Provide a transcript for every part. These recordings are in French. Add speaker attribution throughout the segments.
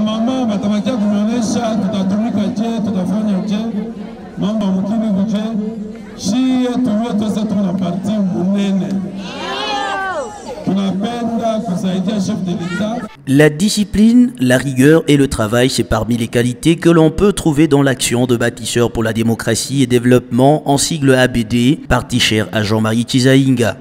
Speaker 1: Mama, matamakia kunaonesha tutatumika je, tutafanya je, mambo mkini kuje, shie tuwe tuweze tuna parti munene. Tunapenda kusaidia chef de l'État.
Speaker 2: La discipline, la rigueur et le travail, c'est parmi les qualités que l'on peut trouver dans l'action de Bâtisseurs pour la démocratie et développement, en sigle ABD, parti cher à Jean-Marie Chizaïnga.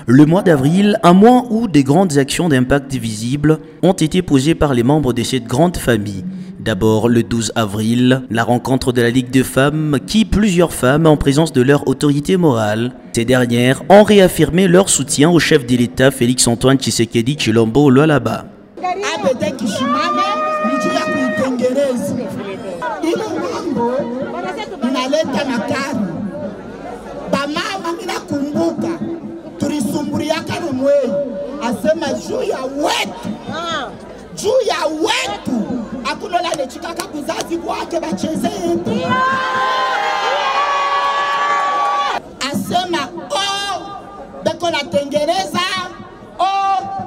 Speaker 2: Le mois d'avril, un mois où des grandes actions d'impact visibles ont été posées par les membres de cette grande famille. D'abord, le 12 avril, la rencontre de la Ligue des femmes qui, plusieurs femmes, en présence de leur autorité morale, ces dernières ont réaffirmé leur soutien au chef de l'État Félix-Antoine Tshisekedi Tshilombo Lualaba.
Speaker 3: Asema beko na tengeneza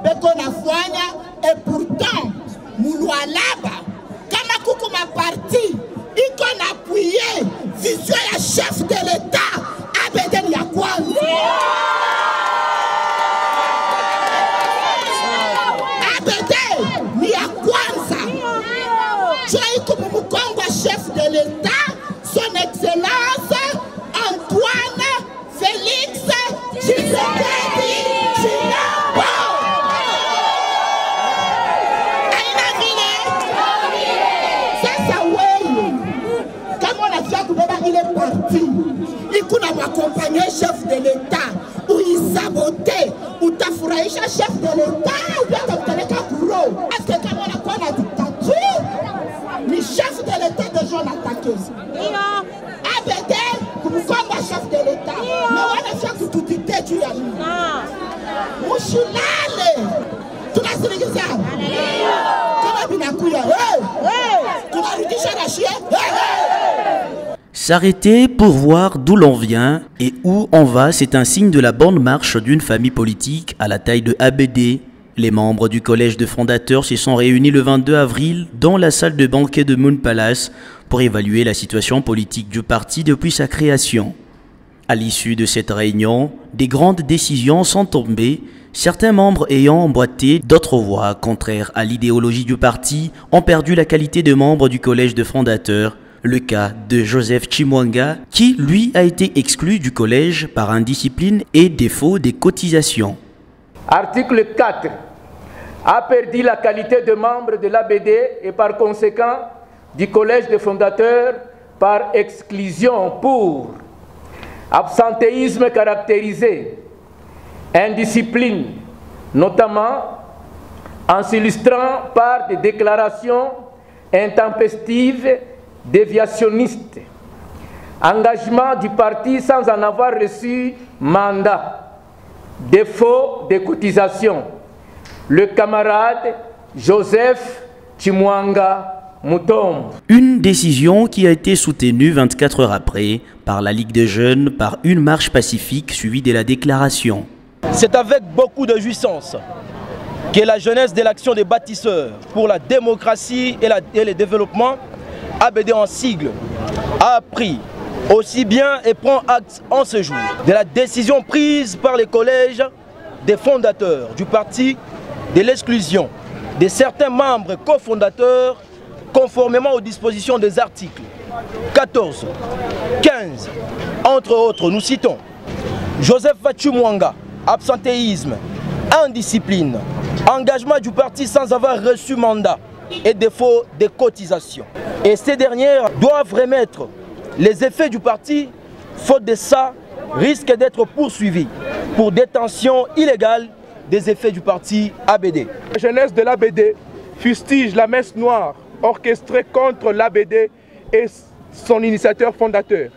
Speaker 3: beko na fwanya, et pourtant Lualaba kama kuku ma parti iko na appuyer vision ya chef de l'État ABD ya kwanza. Chef de l'État, son Excellence Antoine Félix Tshisekedi Tshilombo. Sasa wewe kama unataka kubeba ile parti, ikuna m'accompagner chef de l'État, uisabote, utafurahisha chef de l'État, utakupeleka kuro. Est-ce que kama unakuwa na dictature, ni chef de l'État de gens attaqués. ABD, kumkomba chef de l'État. Mais on a fait tout dicté tu as mis. Mushilale. Tunasirikiza. Kama binakuya. Tunarudisha na chien.
Speaker 2: S'arrêter pour voir d'où l'on vient et où on va, c'est un signe de la bonne marche d'une famille politique à la taille de ABD. Les membres du collège de fondateurs se sont réunis le 22 avril dans la salle de banquet de Moon Palace pour évaluer la situation politique du parti depuis sa création. À l'issue de cette réunion, des grandes décisions sont tombées, certains membres ayant emboîté, d'autres voix contraires à l'idéologie du parti ont perdu la qualité de membre du collège de fondateurs. Le cas de Joseph Chimwanga, qui lui a été exclu du collège par indiscipline et défaut des cotisations.
Speaker 4: Article 4 a perdu la qualité de membre de l'ABD et par conséquent du collège des fondateurs par exclusion pour absentéisme caractérisé, indiscipline, notamment en s'illustrant par des déclarations intempestives déviationnistes, engagement du parti sans en avoir reçu mandat, défaut de cotisation. Le camarade Joseph Chimwanga Mutombo.
Speaker 2: Une décision qui a été soutenue 24 heures après par la Ligue des jeunes par une marche pacifique suivie de la déclaration.
Speaker 5: C'est avec beaucoup de jouissance que la jeunesse de l'action des bâtisseurs pour la démocratie et le développement, ABD en sigle, a appris aussi bien et prend acte en ce jour de la décision prise par les collèges des fondateurs du parti de l'exclusion de certains membres cofondateurs conformément aux dispositions des articles 14, 15, entre autres. Nous citons Joseph Chimwanga, absentéisme, indiscipline, engagement du parti sans avoir reçu mandat et défaut de cotisation. Et ces dernières doivent remettre les effets du parti, faute de ça, risquent d'être poursuivis pour détention illégale des effets du parti ABD.
Speaker 6: La jeunesse de l'ABD fustige la messe noire orchestrée contre l'ABD et son initiateur fondateur,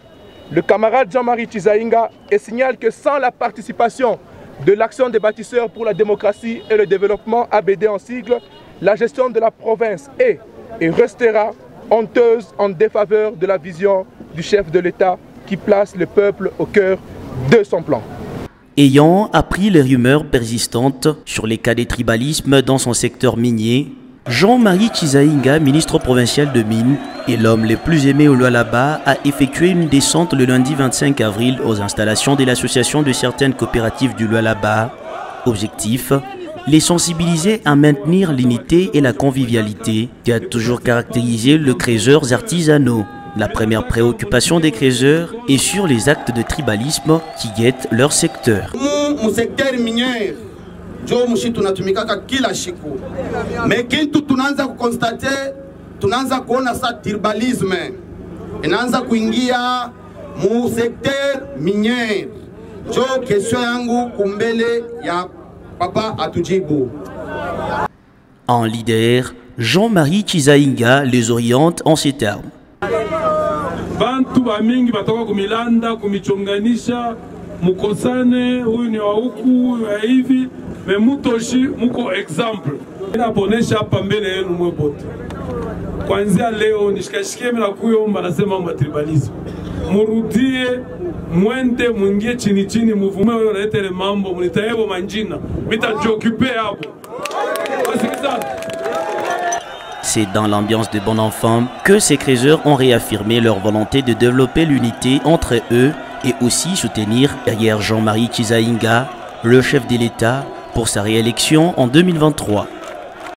Speaker 6: le camarade Jean-Marie Chizaïnga, et signale que sans la participation de l'action des bâtisseurs pour la démocratie et le développement ABD en sigle, la gestion de la province est et restera honteuse en défaveur de la vision du chef de l'État qui place le peuple au cœur de son plan.
Speaker 2: Ayant appris les rumeurs persistantes sur les cas des tribalismes dans son secteur minier, Jean-Marie Chizaïnga, ministre provincial de Mines et l'homme le plus aimé au Lualaba, a effectué une descente le lundi 25 avril aux installations de l'association de certaines coopératives du Lualaba. Objectif, les sensibiliser à maintenir l'unité et la convivialité qui a toujours caractérisé les creuseurs artisanaux. La première préoccupation des creuseurs est sur les actes de tribalisme qui guettent leur secteur.
Speaker 7: Mon secteur minier, mais kitu tunaanza kuconstater, tunaanza kuona sa tribalisme inaanza kuingia mu secteur minier. Jo question yangu kumbele ya papa atujibu.
Speaker 2: En leader, Jean-Marie Chizaïnga les oriente en ces termes.
Speaker 1: Bantu bamingi batoka kumilanda kumichonganisha mukosane, huyu ni wa huku, huyu wa hivi, me mutoshi muko example. Inaponesha hapa mbele yenu mwebote. Kwanzia leo nishikashikie mna kuyomba nasema matribalism. Murudie, mwende, mwingie chini chini, muvume wale wanaetele mambo, munitaebo manjina, mitajokipe hapo.
Speaker 2: C'est dans l'ambiance de bon enfant que ces creuseurs ont réaffirmé leur volonté de développer l'unité entre eux et aussi soutenir derrière Jean-Marie Chizaïnga, le chef de l'État, pour sa réélection en 2023.